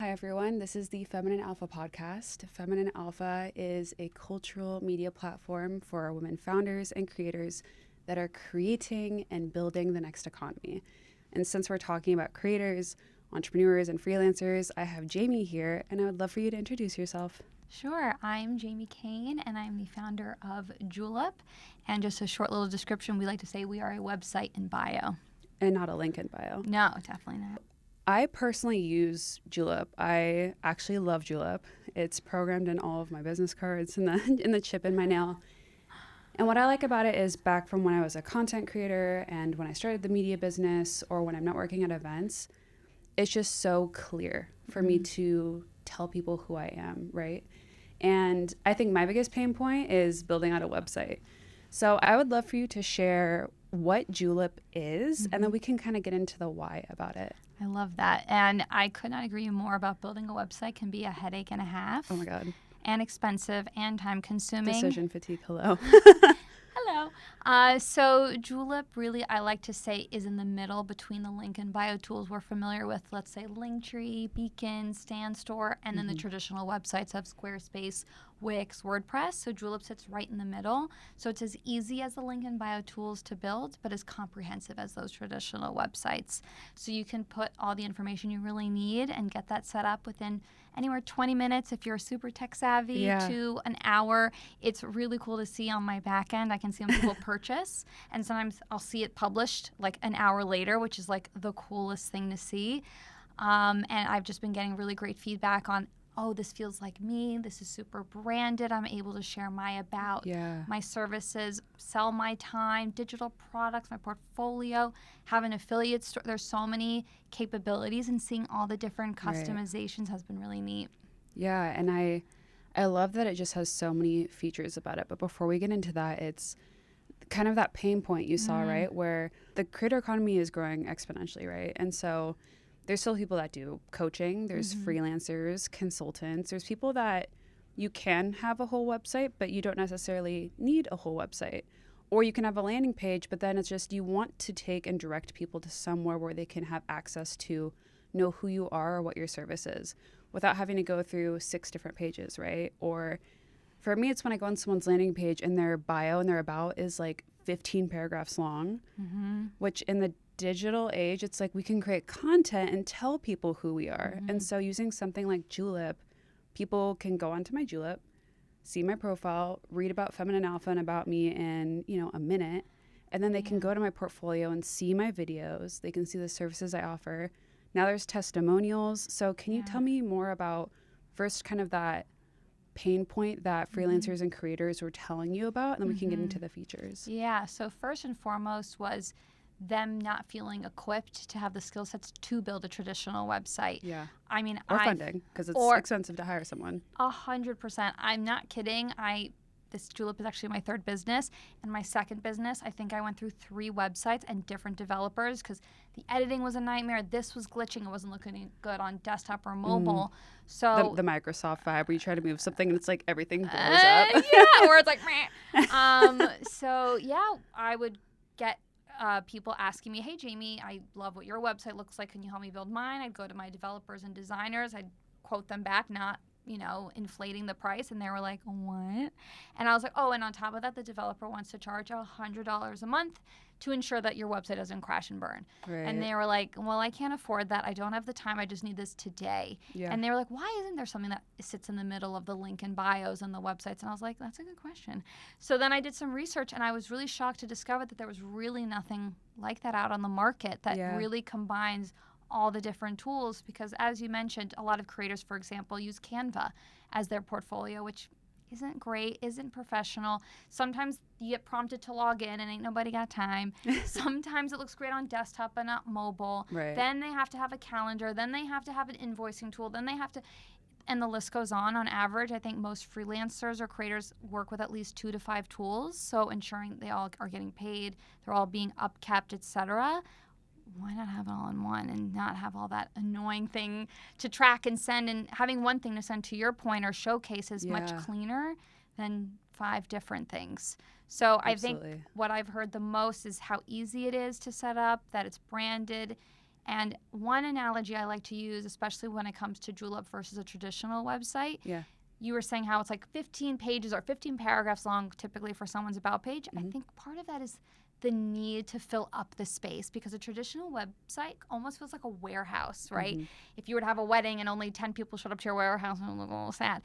Hi, everyone. This is the Feminine Alpha podcast. Feminine Alpha is a cultural media platform for women founders and creators that are creating and building the next economy. And since we're talking about creators, entrepreneurs, and freelancers, I have Jamie here, and I would love for you to introduce yourself. Sure. I'm Jamie Keane, and I'm the founder of Julip. And just a short little description, we like to say we are a website in bio. And not a link in bio. No, definitely not. I personally use Julip. I actually love Julip. It's programmed in all of my business cards and the chip in my nail. And what I like about it is back from when I was a content creator and when I started the media business or when I'm not working at events, it's just so clear for me to tell people who I am, right? And I think my biggest pain point is building out a website. So I would love for you to share what Julip is, and then we can kind of get into the why about it. I love that. And I could not agree more about building a website can be a headache and a half. Oh my God. And expensive and time consuming. Decision fatigue, hello. Hello. So Julip really, I like to say, is in the middle between the link and bio tools we're familiar with, let's say Linktree, Beacon, StanStore, and then the traditional websites of Squarespace, Wix, WordPress. So Julip sits right in the middle. So it's as easy as the link and bio tools to build, but as comprehensive as those traditional websites. So you can put all the information you really need and get that set up within anywhere 20 minutes if you're super tech savvy to an hour. It's really cool to see on my back end. I can see when people purchase, and sometimes I'll see it published like an hour later, which is like the coolest thing to see. And I've just been getting really great feedback on, oh, this feels like me. This is super branded. I'm able to share my about, my services, sell my time, digital products, my portfolio, have an affiliate store. There's so many capabilities, and seeing all the different customizations has been really neat. Yeah, and I love that it just has so many features about it. But before we get into that, it's kind of that pain point you saw, right? Where the creator economy is growing exponentially, right? And so there's still people that do coaching. There's freelancers, consultants. There's people that you can have a whole website, but you don't necessarily need a whole website. Or you can have a landing page, but then it's just you want to take and direct people to somewhere where they can have access to know who you are or what your service is without having to go through 6 different pages, right? Or for me, it's when I go on someone's landing page and their bio and their about is like 15 paragraphs long, which in the digital age, it's like we can create content and tell people who we are. And so using something like Julip, people can go onto my Julip, see my profile, read about Feminine Alpha and about me in, a minute. And then they can go to my portfolio and see my videos. They can see the services I offer. Now there's testimonials. So can you tell me more about first kind of that pain point that freelancers and creators were telling you about, and then we can get into the features? Yeah. So first and foremost was them not feeling equipped to have the skill sets to build a traditional website. Yeah. I mean, or funding, because it's expensive to hire someone. 100%. I'm not kidding. This Julip is actually my 3rd business. And my 2nd business, I think I went through 3 websites and different developers because the editing was a nightmare. This was glitching. It wasn't looking good on desktop or mobile. So the Microsoft vibe where you try to move something and it's like everything blows up. Yeah, or it's like, meh. So yeah, I would get people asking me, hey, Jamie, I love what your website looks like. Can you help me build mine? I'd go to my developers and designers. I'd quote them back, not inflating the price. And they were like, what? And I was like, oh, and on top of that, the developer wants to charge $100 a month to ensure that your website doesn't crash and burn. Right. And they were like, well, I can't afford that. I don't have the time. I just need this today. Yeah. And they were like, why isn't there something that sits in the middle of the link and bios and the websites? And I was like, that's a good question. So then I did some research, and I was really shocked to discover that there was really nothing like that out on the market that really combines all the different tools, because as you mentioned, a lot of creators, for example, use Canva as their portfolio, which isn't great, isn't professional. Sometimes you get prompted to log in and ain't nobody got time. Sometimes it looks great on desktop but not mobile. Right. Then they have to have a calendar. Then they have to have an invoicing tool. Then they have to, and the list goes on. On average, I think most freelancers or creators work with at least 2 to 5 tools. So ensuring they all are getting paid, they're all being upkept, etc. Why not have it all in one and not have all that annoying thing to track and send? And having one thing to send, to your point, or showcase is much cleaner than 5 different things. So Absolutely. I think what I've heard the most is how easy it is to set up, that it's branded, And one analogy I like to use, especially when it comes to Julip versus a traditional website, you were saying how it's like 15 pages or 15 paragraphs long typically for someone's about page. I think part of that is the need to fill up the space, because a traditional website almost feels like a warehouse, right? If you were to have a wedding and only 10 people showed up to your warehouse, it would look a little sad.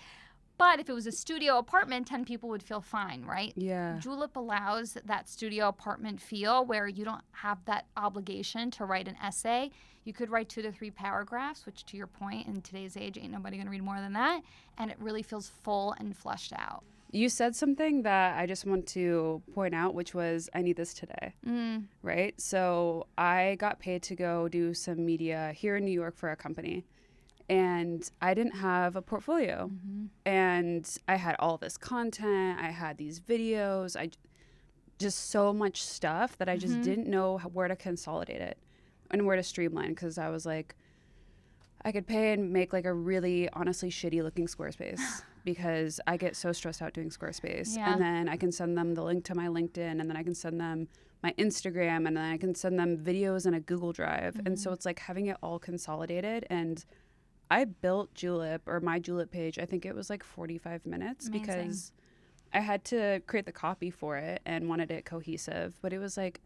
But if it was a studio apartment, 10 people would feel fine, right? Yeah. Julip allows that studio apartment feel where you don't have that obligation to write an essay. You could write 2 to 3 paragraphs, which, to your point, in today's age, ain't nobody going to read more than that. And it really feels full and fleshed out. You said something that I just want to point out, which was, I need this today, right? So I got paid to go do some media here in New York for a company. And I didn't have a portfolio. And I had all this content. I had these videos. Just so much stuff that I just didn't know where to consolidate it and where to streamline, because I was like, I could pay and make like a really honestly shitty looking Squarespace because I get so stressed out doing Squarespace. And then I can send them the link to my LinkedIn, and then I can send them my Instagram, and then I can send them videos in a Google Drive. And so it's like having it all consolidated. And I built Julip, or my Julip page, I think it was like 45 minutes. Amazing. Because I had to create the copy for it and wanted it cohesive. But it was like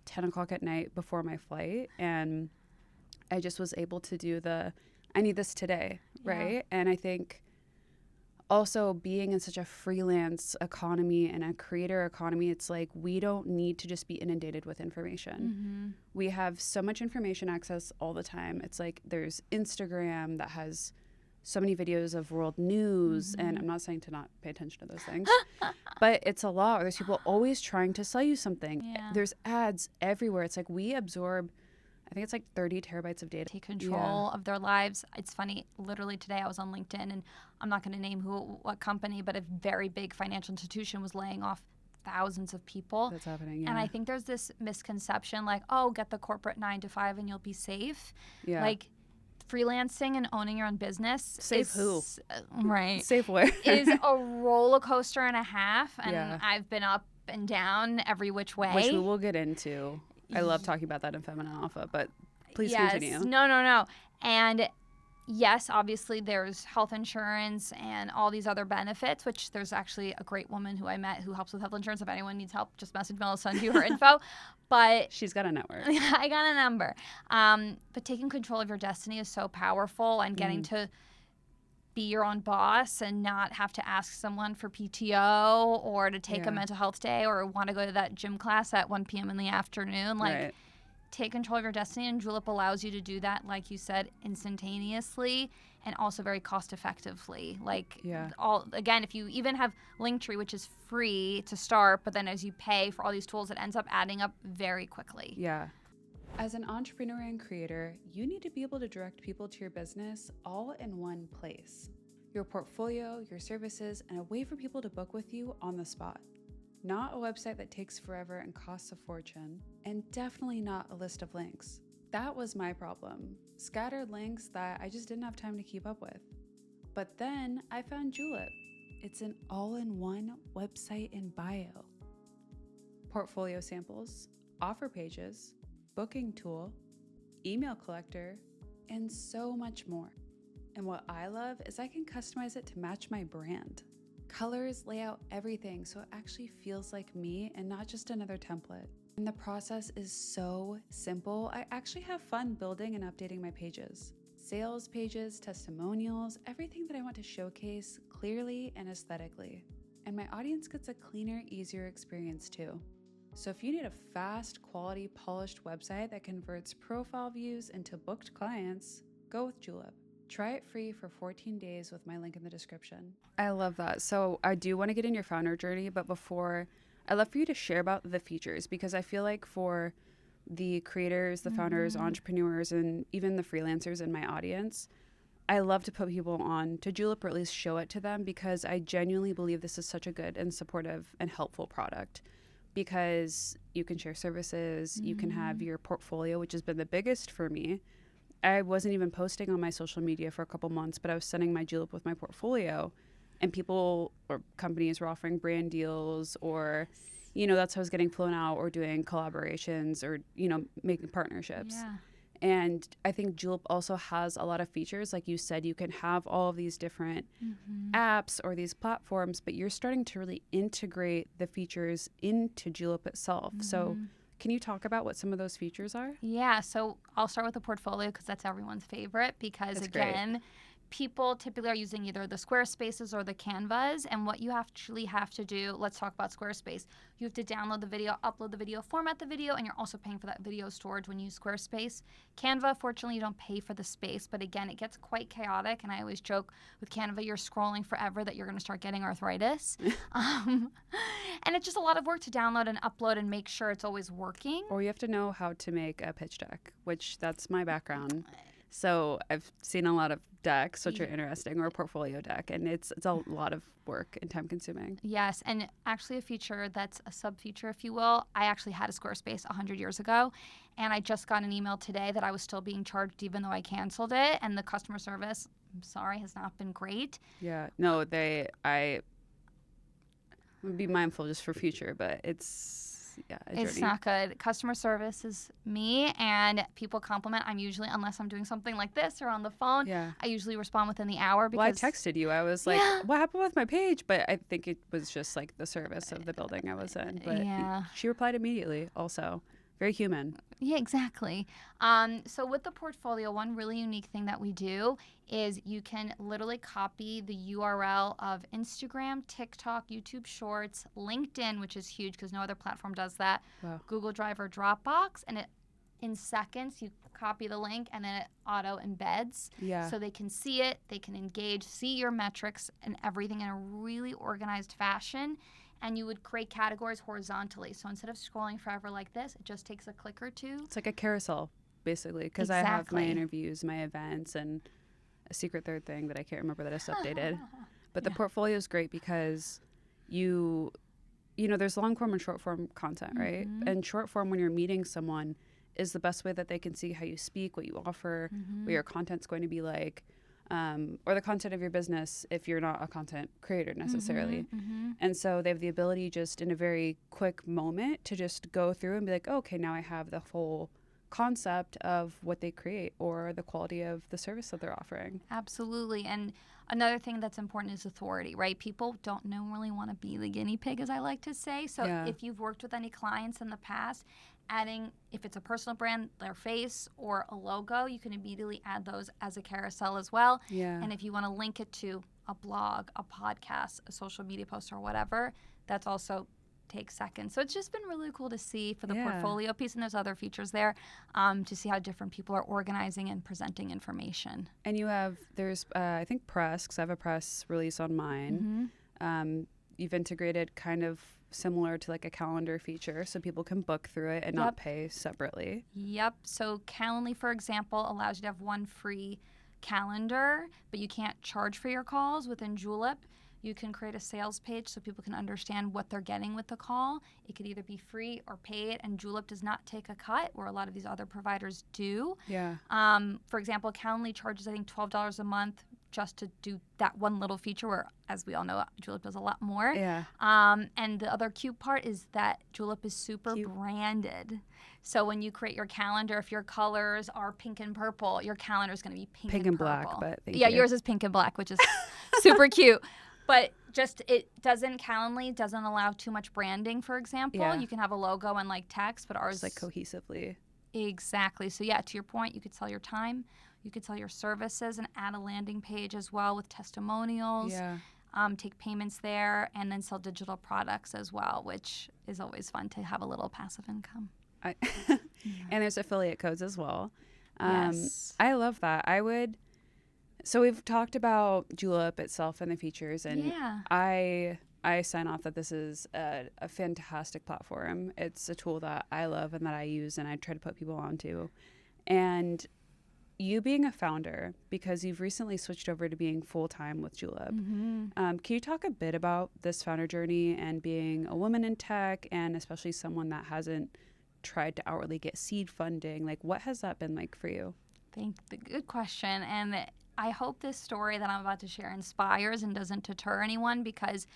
10 o'clock at night before my flight. And I just was able to do I need this today, right? And I think also being in such a freelance economy and a creator economy, it's like we don't need to just be inundated with information. We have so much information access all the time. It's like there's Instagram that has so many videos of world news, and I'm not saying to not pay attention to those things, but it's a lot. There's people always trying to sell you something. There's ads everywhere. It's like we absorb, I think it's like 30 terabytes of data. Take control of their lives. It's funny. Literally today I was on LinkedIn, and I'm not going to name what company, but a very big financial institution was laying off thousands of people. That's happening, And I think there's this misconception like, oh, get the corporate 9 to 5 and you'll be safe. Like freelancing and owning your own business. Safe who? Right. Safe where? Is a roller coaster and a half. And I've been up and down every which way. Which we will get into. I love talking about that in Feminine Alpha, but please continue. No. And yes, obviously there's health insurance and all these other benefits, which there's actually a great woman who I met who helps with health insurance. If anyone needs help, just message me. I'll send you her info. But she's got a network. I got a number. But taking control of your destiny is so powerful, and getting to be your own boss and not have to ask someone for PTO or to take a mental health day or want to go to that gym class at 1 p.m. in the afternoon. Like, take control of your destiny, and Julip allows you to do that, like you said, instantaneously and also very cost effectively. Like, again, if you even have Linktree, which is free to start, but then as you pay for all these tools, it ends up adding up very quickly. As an entrepreneur and creator, you need to be able to direct people to your business all in one place. Your portfolio, your services, and a way for people to book with you on the spot. Not a website that takes forever and costs a fortune, and definitely not a list of links. That was my problem. Scattered links that I just didn't have time to keep up with. But then I found Julip. It's an all-in-one website and bio. Portfolio samples, offer pages, booking tool, email collector, and so much more. And what I love is I can customize it to match my brand. Colors, layout, everything, so it actually feels like me and not just another template. And the process is so simple. I actually have fun building and updating my pages. Sales pages, testimonials, everything that I want to showcase clearly and aesthetically. And my audience gets a cleaner, easier experience too. So if you need a fast, quality, polished website that converts profile views into booked clients, go with Julip. Try it free for 14 days with my link in the description. I love that. So I do want to get in your founder journey, but before, I'd love for you to share about the features, because I feel like for the creators, the founders, entrepreneurs, and even the freelancers in my audience, I love to put people on to Julip, or at least show it to them, because I genuinely believe this is such a good and supportive and helpful product. Because you can share services, you can have your portfolio, which has been the biggest for me. I wasn't even posting on my social media for a couple months, but I was sending my Julip with my portfolio, and people or companies were offering brand deals, or, that's how I was getting flown out, or doing collaborations, or, making partnerships. And I think Julip also has a lot of features. Like you said, you can have all of these different apps or these platforms, but you're starting to really integrate the features into Julip itself. So can you talk about what some of those features are? Yeah, so I'll start with the portfolio because that's everyone's favorite because, That's again, great. people typically are using either the Squarespaces or the Canvas. And what you actually have to do, let's talk about Squarespace. You have to download the video, upload the video, format the video, and you're also paying for that video storage when you use Squarespace. Canva, fortunately, you don't pay for the space. But again, it gets quite chaotic. And I always joke with Canva, you're scrolling forever that you're going to start getting arthritis. And it's just a lot of work to download and upload and make sure it's always working. Or you have to know how to make a pitch deck, which that's my background. So I've seen a lot of decks, which are interesting, or a portfolio deck, and it's a lot of work and time consuming. Yes, and actually a feature that's a sub-feature, if you will, I actually had a Squarespace 100 years ago, and I just got an email today that I was still being charged even though I canceled it, and the customer service, I'm sorry, has not been great. Yeah, no, I would be mindful just for future, but it's a It's journey. not good. Customer service is me, and people compliment. I'm usually, unless I'm doing something like this or on the phone, I usually respond within the hour. Well, I Because texted you. I was like, what happened with my page? But I think it was just like the service of the building I was in. But she replied immediately also. Very human. Yeah, exactly. So with the portfolio, one really unique thing that we do is you can literally copy the URL of Instagram, TikTok, YouTube Shorts, LinkedIn, which is huge because no other platform does that, Google Drive or Dropbox, and in seconds you copy the link and then it auto embeds. So they can see it, they can engage, see your metrics and everything in a really organized fashion. And you would create categories horizontally. So instead of scrolling forever like this, it just takes a click or two. It's like a carousel, basically, because I have my interviews, my events, and a secret third thing that I can't remember that I just updated. But the portfolio is great because you know, there's long form and short form content, right? And short form, when you're meeting someone, is the best way that they can see how you speak, what you offer, what your content's going to be like. Or the content of your business if you're not a content creator necessarily. And so they have the ability just in a very quick moment to just go through and be like, oh, okay, now I have the whole concept of what they create or the quality of the service that they're offering. Absolutely. And another thing that's important is authority, right? People don't normally want to be the guinea pig, as I like to say. So if you've worked with any clients in the past, adding, if it's a personal brand, their face or a logo, you can immediately add those as a carousel as well. And if you want to link it to a blog, a podcast, a social media post or whatever, that's also takes seconds. So it's just been really cool to see for the portfolio piece, and there's other features there to see how different people are organizing and presenting information. And there's I think press, because I have a press release on mine. You've integrated kind of similar to like a calendar feature so people can book through it and not pay separately. So Calendly, for example, allows you to have one free calendar, but you can't charge for your calls. Within Julip, you can create a sales page so people can understand what they're getting with the call. It could either be free or paid, and Julip does not take a cut, where a lot of these other providers do. For example, Calendly charges, I think, $12 a month just to do that one little feature, where, as we all know, Julip does a lot more. And the other cute part is that Julip is super branded. So when you create your calendar, if your colors are pink and purple, your calendar is going to be pink and black. purple. But thank you. Yours is pink and black, which is super cute. But Calendly doesn't allow too much branding, for example. You can have a logo and like text, but ours just like cohesively. Exactly. So to your point, you could sell your time, you could sell your services and add a landing page as well with testimonials, take payments there, and then sell digital products as well, which is always fun to have a little passive income. And there's affiliate codes as well. I love that. So we've talked about Julip itself and the features, and I sign off that this is a fantastic platform. It's a tool that I love and that I use and I try to put people onto. And you being a founder, because you've recently switched over to being full-time with Julip, can you talk a bit about this founder journey and being a woman in tech, and especially someone that hasn't tried to outwardly get seed funding? Like, what has that been like for you? Good question. And I hope this story that I'm about to share inspires and doesn't deter anyone, because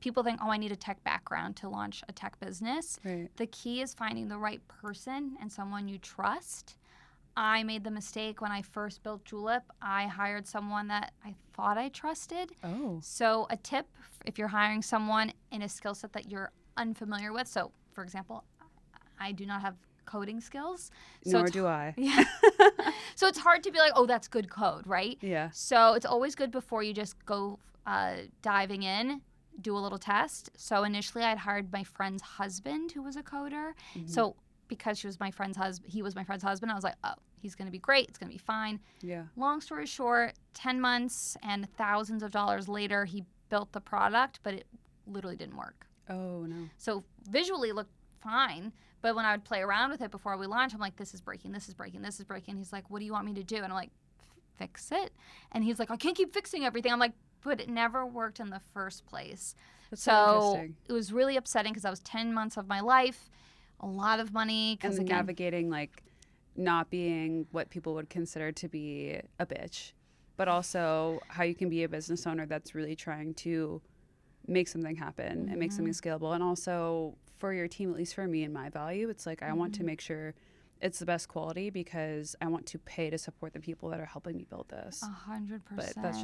people think, oh, I need a tech background to launch a tech business. The key is finding the right person and someone you trust. I made the mistake when I first built Julip. I hired someone that I thought I trusted. Oh. So a tip, if you're hiring someone in a skill set that you're unfamiliar with. So, for example, I do not have coding skills. So Nor do I. Yeah. So it's hard to be like, oh, that's good code, right? Yeah. So it's always good before you just go diving in, do a little test. So initially I'd hired my friend's husband who was a coder. So because he was my friend's husband, I was like, oh, he's going to be great. It's going to be fine. Yeah. Long story short, 10 months and thousands of dollars later, he built the product, but it literally didn't work. Oh, no. So visually it looked fine, but when I would play around with it before we launched, I'm like, this is breaking, this is breaking, this is breaking. He's like, what do you want me to do? And I'm like, fix it. And he's like, I can't keep fixing everything. I'm like, but it never worked in the first place. That's So interesting. it was really upsetting because that was 10 months of my life, a lot of money. And Because again, navigating, like, not being what people would consider to be a bitch, but also how you can be a business owner that's really trying to make something happen and make something scalable. And also for your team, at least for me and my value, it's like I want to make sure it's the best quality because I want to pay to support the people that are helping me build this. 100%. But that's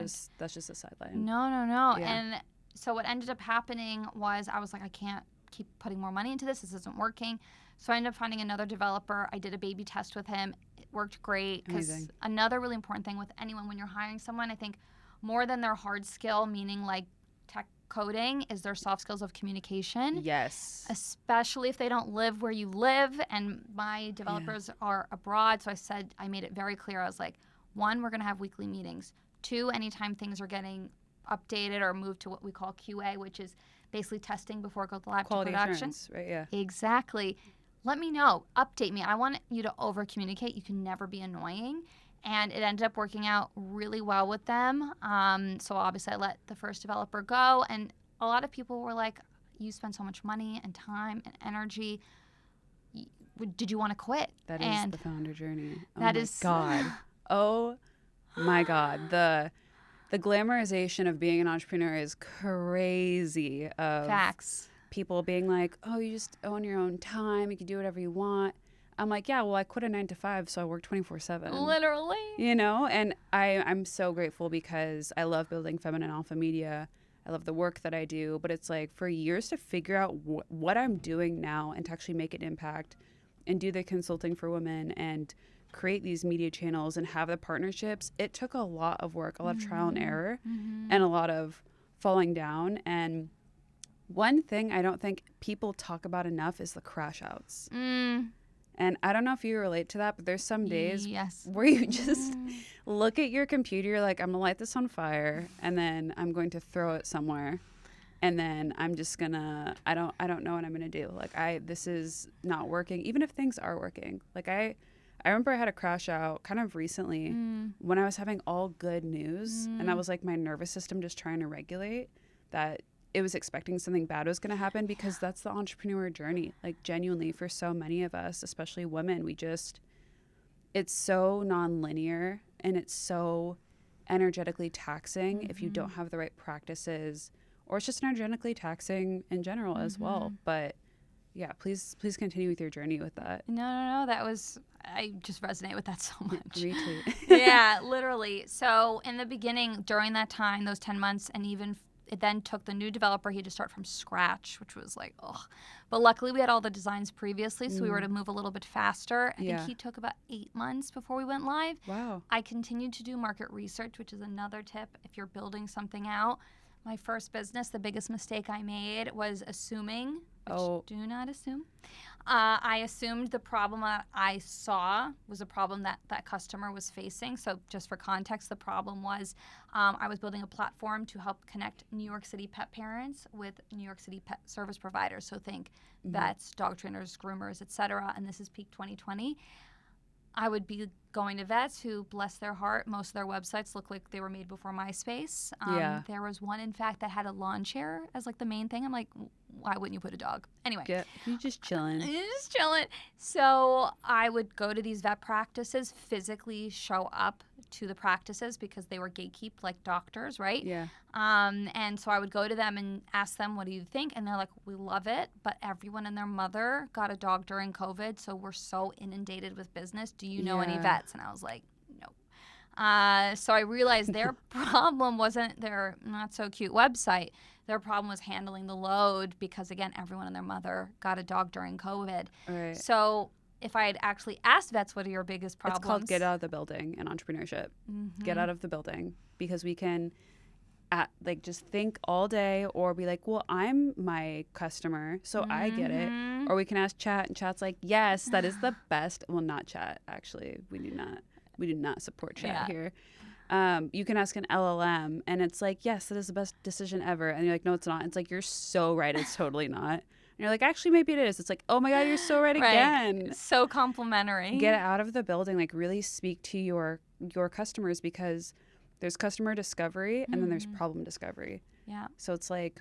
just a sideline. No. Yeah. And so what ended up happening was I was like, I can't keep putting more money into this. This isn't working. So I ended up finding another developer. I did a baby test with him. It worked great. Because Amazing. another really important thing with anyone when you're hiring someone, I think more than their hard skill, meaning like tech coding, is their soft skills of communication. Yes. Especially if they don't live where you live. And my developers are abroad. So I made it very clear. I was like, 1, we're going to have weekly meetings. 2, anytime things are getting updated or moved to what we call QA, which is basically testing before it goes live Quality to production. assurance, right? Yeah. Exactly. Let me know. Update me. I want you to over communicate. You can never be annoying. And it ended up working out really well with them. So obviously I let the first developer go. And a lot of people were like, you spend so much money and time and energy. Did you want to quit? That is the founder journey. Oh that my is God. Oh my God. The glamorization of being an entrepreneur is crazy. Of Facts. people being like, oh, you just own your own time. You can do whatever you want. I'm like, yeah, well, I quit a 9-to-5, so I work 24/7. Literally. You know, and I'm so grateful because I love building Feminine Alpha Media. I love the work that I do, but it's like for years to figure out what I'm doing now and to actually make an impact and do the consulting for women and create these media channels and have the partnerships. It took a lot of work, a lot of trial and error, and a lot of falling down. And one thing I don't think people talk about enough is the crash outs. And I don't know if you relate to that, but there's some days where you just look at your computer, you're like, I'm gonna light this on fire, and then I'm going to throw it somewhere, and then I'm just gonna, I don't know what I'm gonna do. Like this is not working, even if things are working. Like I remember I had a crash out kind of recently when I was having all good news, and I was like, my nervous system just trying to regulate that. It was expecting something bad was going to happen because that's the entrepreneur journey. Like genuinely for so many of us, especially women, it's so non-linear and it's so energetically taxing if you don't have the right practices, or it's just energetically taxing in general as well. But yeah, please continue with your journey with that. No. I just resonate with that so much. Retweet. Yeah, literally. So in the beginning, during that time, those 10 months, and even it then took the new developer, he had to start from scratch, which was like, ugh. But luckily we had all the designs previously, so we were to move a little bit faster. I think he took about 8 months before we went live. Wow. I continued to do market research, which is another tip if you're building something out. My first business, the biggest mistake I made was assuming, which do not assume. I assumed the problem that I saw was a problem that that customer was facing. So just for context, the problem was I was building a platform to help connect New York City pet parents with New York City pet service providers. So think vets, dog trainers, groomers, etc. And this is peak 2020. I would be going to vets who, bless their heart, most of their websites look like they were made before MySpace. There was one, in fact, that had a lawn chair as like the main thing. I'm like, why wouldn't you put a dog? Anyway. Yeah, you're just chilling. Just chilling. So I would go to these vet practices, physically show up to the practices because they were gatekept like doctors, right? Yeah. And so I would go to them and ask them, what do you think? And they're like, we love it, but everyone and their mother got a dog during COVID, so we're so inundated with business. Do you know any vets? And I was like, no. So I realized their problem wasn't their not so cute website. Their problem was handling the load because, again, everyone and their mother got a dog during COVID. Right. So if I had actually asked vets, what are your biggest problems? It's called get out of the building in entrepreneurship. Get out of the building, because we can just think all day or be like, well, I'm my customer, so I get it. Or we can ask chat, and chat's like, yes, that is the best. Well, not chat, actually. We do not support chat here. You can ask an LLM, and it's like, yes, that is the best decision ever. And you're like, no, it's not. It's like, you're so right. It's totally not. And you're like, actually, maybe it is. It's like, oh my God, you're so right again. So complimentary. Get out of the building. Like, really speak to your customers, because there's customer discovery and then there's problem discovery. Yeah. So it's like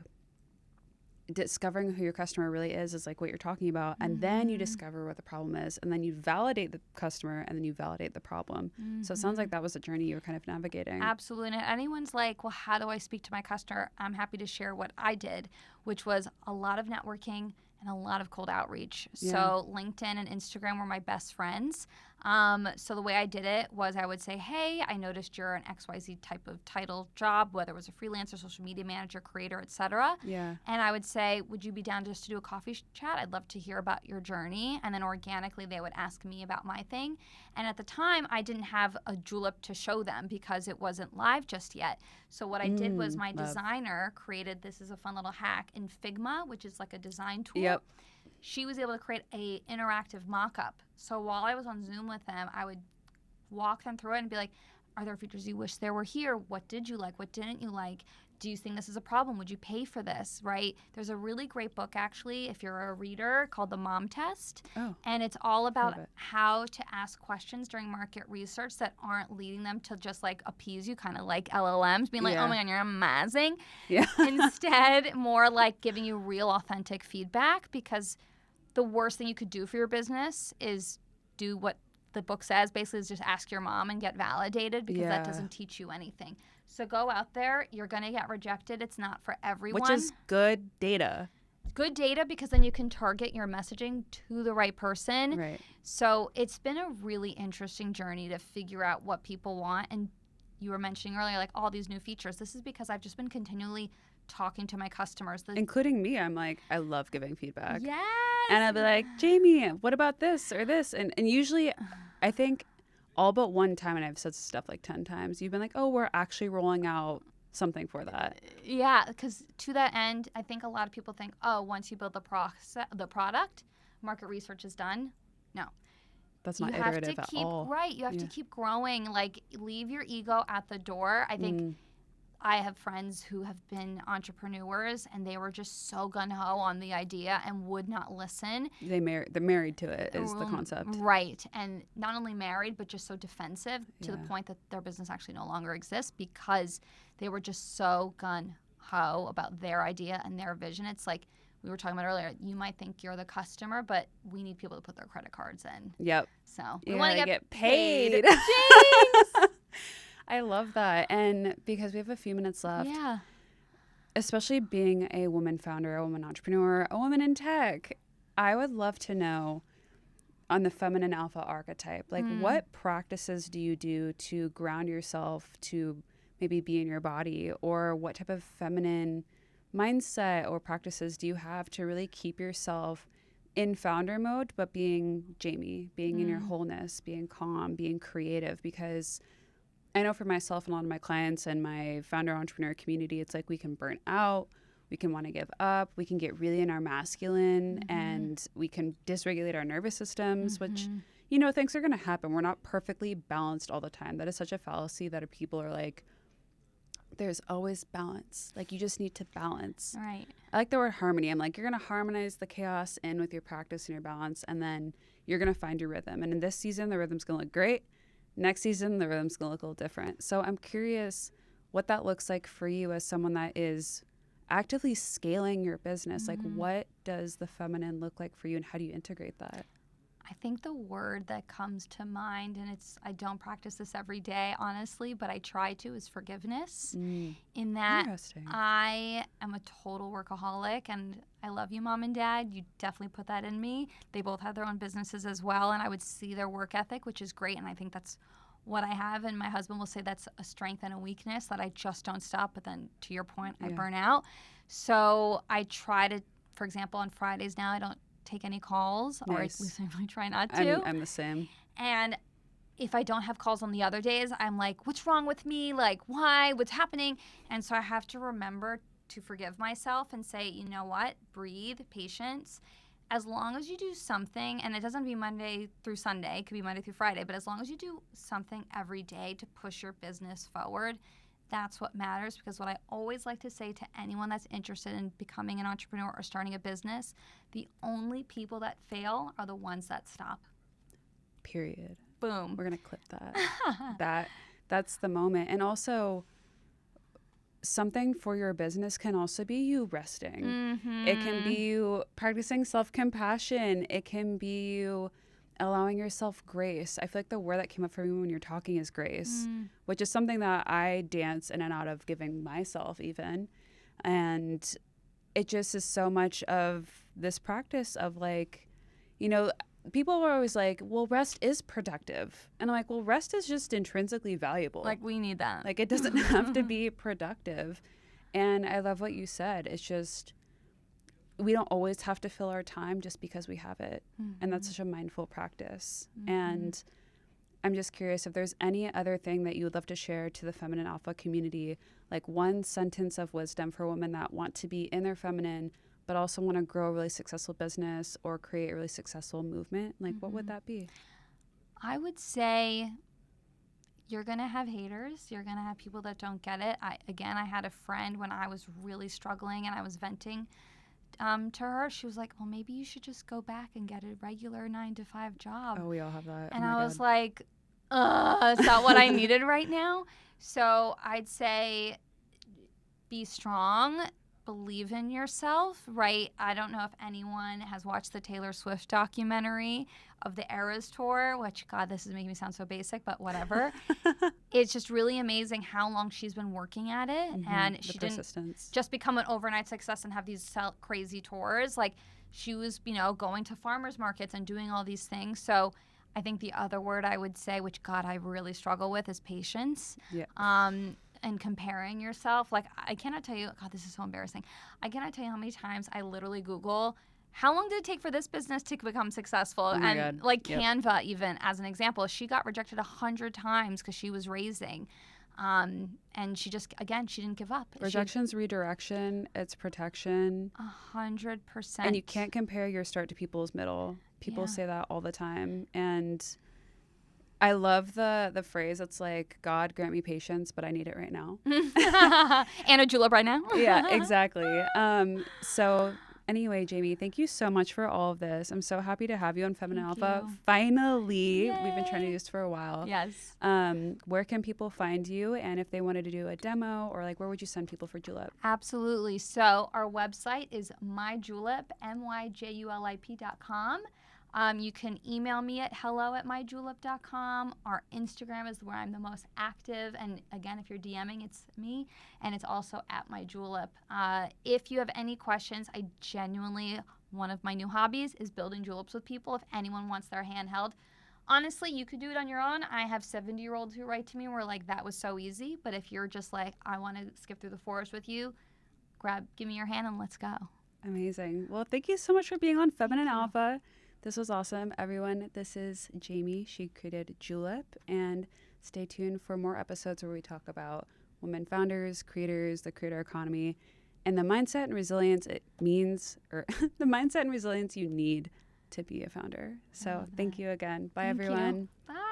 discovering who your customer really is like what you're talking about. And then you discover what the problem is. And then you validate the customer, and then you validate the problem. So it sounds like that was a journey you were kind of navigating. Absolutely. And if anyone's like, well, how do I speak to my customer? I'm happy to share what I did, which was a lot of networking and a lot of cold outreach. Yeah. So LinkedIn and Instagram were my best friends. So the way I did it was I would say, hey, I noticed you're an XYZ type of title job, whether it was a freelancer, social media manager, creator, etc. Yeah. And I would say, would you be down just to do a coffee chat? I'd love to hear about your journey. And then organically they would ask me about my thing. And at the time, I didn't have a Julip to show them because it wasn't live just yet. So what I did was my designer created, this is a fun little hack, in Figma, which is like a design tool. Yep. She was able to create a interactive mock-up. So while I was on Zoom with them, I would walk them through it and be like, are there features you wish there were here? What did you like? What didn't you like? Do you think this is a problem? Would you pay for this, right? There's a really great book, actually, if you're a reader, called The Mom Test. Oh, and it's all about how to ask questions during market research that aren't leading them to just like appease you, kind of like LLMs, being like, oh my God, you're amazing. Yeah. Instead, more like giving you real, authentic feedback, because the worst thing you could do for your business is do what the book says, basically, is just ask your mom and get validated, because that doesn't teach you anything. So go out there. You're going to get rejected. It's not for everyone. Which is good data. Good data, because then you can target your messaging to the right person. Right. So it's been a really interesting journey to figure out what people want. And you were mentioning earlier, like, all these new features. This is because I've just been continually talking to my customers. Including me. I'm like, I love giving feedback. Yes. And I'll be like, Jamie, what about this or this? And usually, I think all but one time, and I've said stuff like 10 times, you've been like, oh, we're actually rolling out something for that. Yeah, because to that end, I think a lot of people think, oh, once you build the product, market research is done. No. That's not iterative at all. Right. You have to keep growing. Like, leave your ego at the door. I think I have friends who have been entrepreneurs, and they were just so gung-ho on the idea and would not listen. They're married to it is the concept. Right. And not only married, but just so defensive to the point that their business actually no longer exists, because they were just so gung-ho about their idea and their vision. It's like we were talking about earlier. You might think you're the customer, but we need people to put their credit cards in. Yep. So we want to get paid. Jinx! I love that. And because we have a few minutes left, especially being a woman founder, a woman entrepreneur, a woman in tech, I would love to know, on the feminine alpha archetype, like what practices do you do to ground yourself to maybe be in your body, or what type of feminine mindset or practices do you have to really keep yourself in founder mode, but being Jamie, being in your wholeness, being calm, being creative? Because I know for myself and a lot of my clients and my founder entrepreneur community, it's like we can burn out, we can want to give up, we can get really in our masculine, and we can dysregulate our nervous systems, which, you know, things are going to happen. We're not perfectly balanced all the time. That is such a fallacy that people are like, there's always balance. Like, you just need to balance. Right. I like the word harmony. I'm like, you're going to harmonize the chaos in with your practice and your balance, and then you're going to find your rhythm. And in this season, the rhythm's going to look great. Next season, the rhythm's going to look a little different. So I'm curious what that looks like for you as someone that is actively scaling your business. Like, what does the feminine look like for you, and how do you integrate that? I think the word that comes to mind, and I don't practice this every day, honestly, but I try to, is forgiveness. In that Interesting. I am a total workaholic, and I love you, Mom and Dad. You definitely put that in me. They both have their own businesses as well, and I would see their work ethic, which is great, and I think that's what I have. And my husband will say that's a strength and a weakness, that I just don't stop. But then, to your point, I burn out. So I try to, for example, on Fridays now, I don't take any calls, or at least I really try not to. I'm the same. And if I don't have calls on the other days, I'm like, what's wrong with me? Like, why? What's happening? And so I have to remember to forgive myself and say, you know what? Breathe, patience. As long as you do something, and it doesn't be Monday through Sunday, it could be Monday through Friday, but as long as you do something every day to push your business forward, that's what matters. Because what I always like to say to anyone that's interested in becoming an entrepreneur or starting a business, the only people that fail are the ones that stop. Period. Boom. We're going to clip that. That's the moment. And also, something for your business can also be you resting. Mm-hmm. It can be you practicing self-compassion. It can be you allowing yourself grace. I feel like the word that came up for me when you're talking is grace, which is something that I dance in and out of giving myself even. And it just is so much of this practice of like, you know, people are always like, well, rest is productive. And I'm like, well, rest is just intrinsically valuable. Like, we need that. Like, it doesn't have to be productive. And I love what you said. It's just, we don't always have to fill our time just because we have it. And that's such a mindful practice. And I'm just curious if there's any other thing that you would love to share to the Feminine Alpha community, like one sentence of wisdom for women that want to be in their feminine, but also want to grow a really successful business or create a really successful movement. Like, what would that be? I would say you're going to have haters. You're going to have people that don't get it. I had a friend when I was really struggling and I was venting to her. She was like, well, maybe you should just go back and get a regular 9-to-5 job. Oh, we all have that. And I was like, it's not what I needed right now. So I'd say be strong. Believe in yourself, right? I don't know if anyone has watched the Taylor Swift documentary of the Eras Tour, which, God, this is making me sound so basic, but whatever. It's just really amazing how long she's been working at it. And she didn't just become an overnight success and have these crazy tours. Like, she was, going to farmers markets and doing all these things. So I think the other word I would say, which, God, I really struggle with, is patience. Yeah. And comparing yourself. Like, I cannot tell you, God, this is so embarrassing. I cannot tell you how many times I literally Google, how long did it take for this business to become successful? Oh my God. Like Canva, even as an example, she got rejected 100 times because she was raising. And she just, again, she didn't give up. Rejection's redirection. It's protection. 100%. And you can't compare your start to people's middle. People say that all the time. And I love the phrase. It's like, God, grant me patience, but I need it right now. And a julep right now. Yeah, exactly. So anyway, Jamie, thank you so much for all of this. I'm so happy to have you on Feminine Alpha. Finally. Yay. We've been trying to do this for a while. Yes. Where can people find you? And if they wanted to do a demo, or like, where would you send people for Julip? Absolutely. So our website is myjulip, myjulip.com. You can email me at hello@myjulip.com. Our Instagram is where I'm the most active. And again, if you're DMing, it's me. And it's also at myjulip. If you have any questions, I genuinely, one of my new hobbies is building juleps with people. If anyone wants their hand held, honestly, you could do it on your own. I have 70-year-olds who write to me who are like, that was so easy. But if you're just like, I want to skip through the forest with you, give me your hand and let's go. Amazing. Well, thank you so much for being on Feminine Alpha. This was awesome. Everyone, this is Jamie. She created Julip. And stay tuned for more episodes where we talk about women founders, creators, the creator economy, and the mindset and resilience the mindset and resilience you need to be a founder. So thank you again. Bye, everyone. Bye.